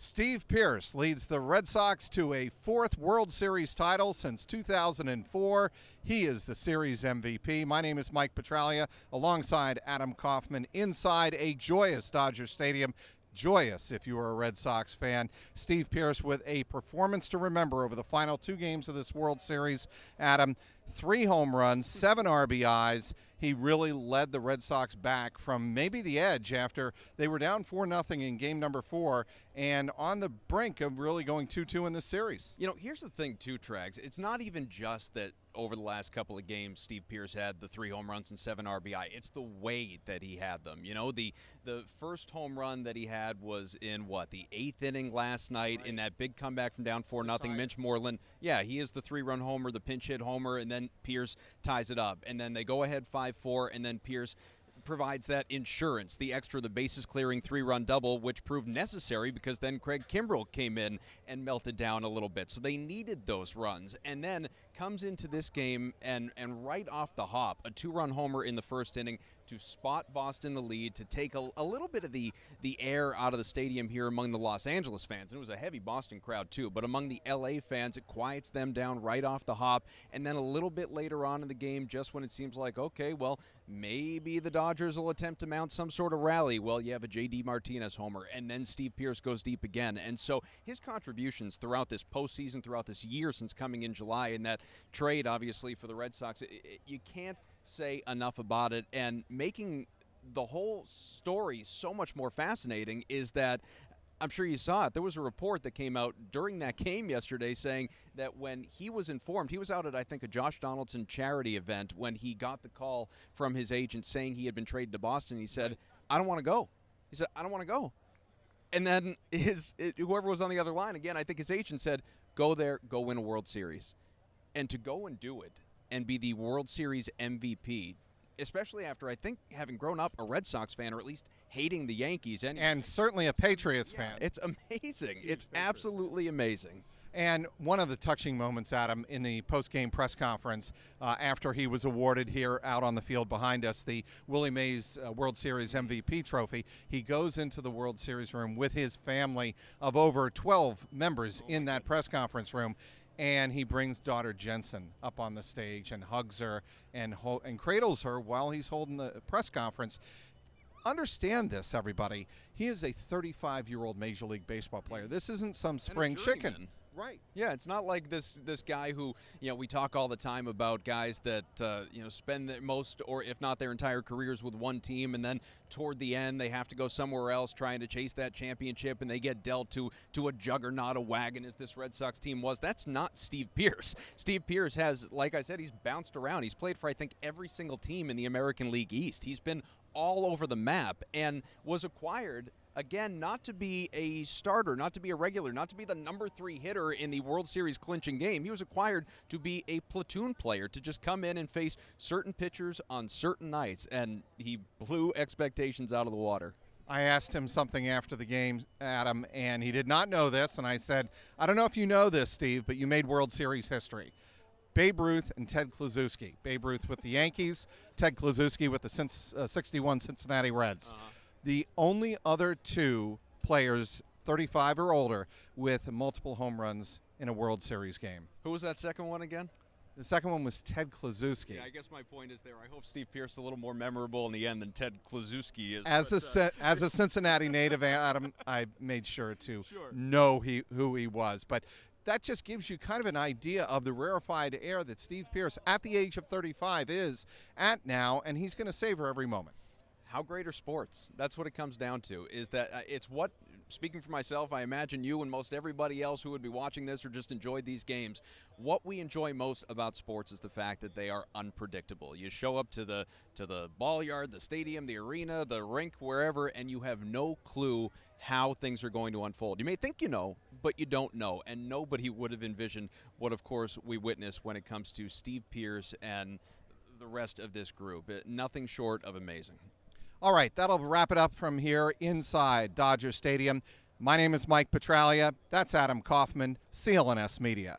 Steve Pearce leads the Red Sox to a fourth World Series title since 2004. He is the series MVP. My name is Mike Petralia, alongside Adam Kaufman, inside a joyous Dodger Stadium. Joyous if you are a Red Sox fan. Steve Pearce with a performance to remember over the final two games of this World Series. Adam, 3 home runs, 7 RBIs. He really led the Red Sox back from maybe the edge after they were down 4-0 in game number 4 and on the brink of really going 2-2 in this series. You know, here's the thing too, Trags. It's not even just that over the last couple of games Steve Pearce had the 3 home runs and 7 RBI. It's the way that he had them. You know, the first home run that he had was in the 8th inning last night, right, in that big comeback from down 4-0. Mitch Moreland, yeah, he is the 3-run homer, the pinch hit homer, and then Pearce ties it up. And then they go ahead 5-4, and then Pearce provides that insurance, the bases clearing 3-run double, which proved necessary because then Craig Kimbrell came in and melted down a little bit. So they needed those runs, and then comes into this game and right off the hop, a 2-run homer in the first inning to spot Boston the lead, to take a little bit of the air out of the stadium here among the Los Angeles fans. And it was a heavy Boston crowd too, but among the LA fans, it quiets them down right off the hop. And then a little bit later on in the game, just when it seems like, okay, well, maybe the Dodgers will attempt to mount some sort of rally, well, you have a J.D. Martinez homer, and then Steve Pearce goes deep again. And so his contributions throughout this postseason, throughout this year since coming in July, and that trade, obviously, for the Red Sox, you can't say enough about it. And making the whole story so much more fascinating is that, I'm sure you saw it, there was a report that came out during that game yesterday saying that when he was informed, he was out at, I think, a Josh Donaldson charity event when he got the call from his agent saying he had been traded to Boston. He said, I don't want to go. He said, I don't want to go. And then whoever was on the other line, again, I think his agent said, go there, go win a World Series. And to go and do it and be the World Series MVP, especially after, I think, having grown up a Red Sox fan, or at least hating the Yankees. And certainly a Patriots fan. It's amazing. It's absolutely amazing. And one of the touching moments, Adam, in the post-game press conference after he was awarded here out on the field behind us the Willie Mays World Series MVP trophy, he goes into the World Series room with his family of over 12 members in that press conference room. And he brings daughter Jensen up on the stage and hugs her and cradles her while he's holding the press conference. Understand this, everybody. He is a 35-year-old Major League Baseball player. This isn't some spring chicken. Right. Yeah, it's not like this guy who, you know, we talk all the time about guys that, spend most, or if not their entire careers with one team, and then toward the end they have to go somewhere else trying to chase that championship, and they get dealt to a juggernaut, a wagon, as this Red Sox team was. That's not Steve Pearce. Steve Pearce has, like I said, he's bounced around. He's played for, I think, every single team in the American League East. He's been all over the map and was acquired, again, not to be a starter, not to be a regular, not to be the number 3 hitter in the World Series clinching game. He was acquired to be a platoon player, to just come in and face certain pitchers on certain nights, and he blew expectations out of the water. I asked him something after the game, Adam, and he did not know this, and I said, I don't know if you know this, Steve, but you made World Series history. Babe Ruth and Ted Kluszewski. Babe Ruth with the Yankees, Ted Kluszewski with the 61 Cincinnati Reds. The only other 2 players 35 or older with multiple home runs in a World Series game. Who was that second one again? The second one was Ted Kluszewski. Yeah, I guess my point is there. I hope Steve Pearce is a little more memorable in the end than Ted Kluszewski is. As a Cincinnati native, Adam, I made sure to know who he was. But that just gives you kind of an idea of the rarefied air that Steve Pearce, at the age of 35, is at now, and he's going to savor every moment. How great are sports? That's what it comes down to, is that it's what, speaking for myself, I imagine you and most everybody else who would be watching this or just enjoyed these games, what we enjoy most about sports is the fact that they are unpredictable. You show up to the ball yard, the stadium, the arena, the rink, wherever, and you have no clue how things are going to unfold. You may think you know, but you don't know, and nobody would have envisioned what, of course, we witnessed when it comes to Steve Pearce and the rest of this group. Nothing short of amazing. All right, that'll wrap it up from here inside Dodger Stadium. My name is Mike Petralia. That's Adam Kaufman, CLNS Media.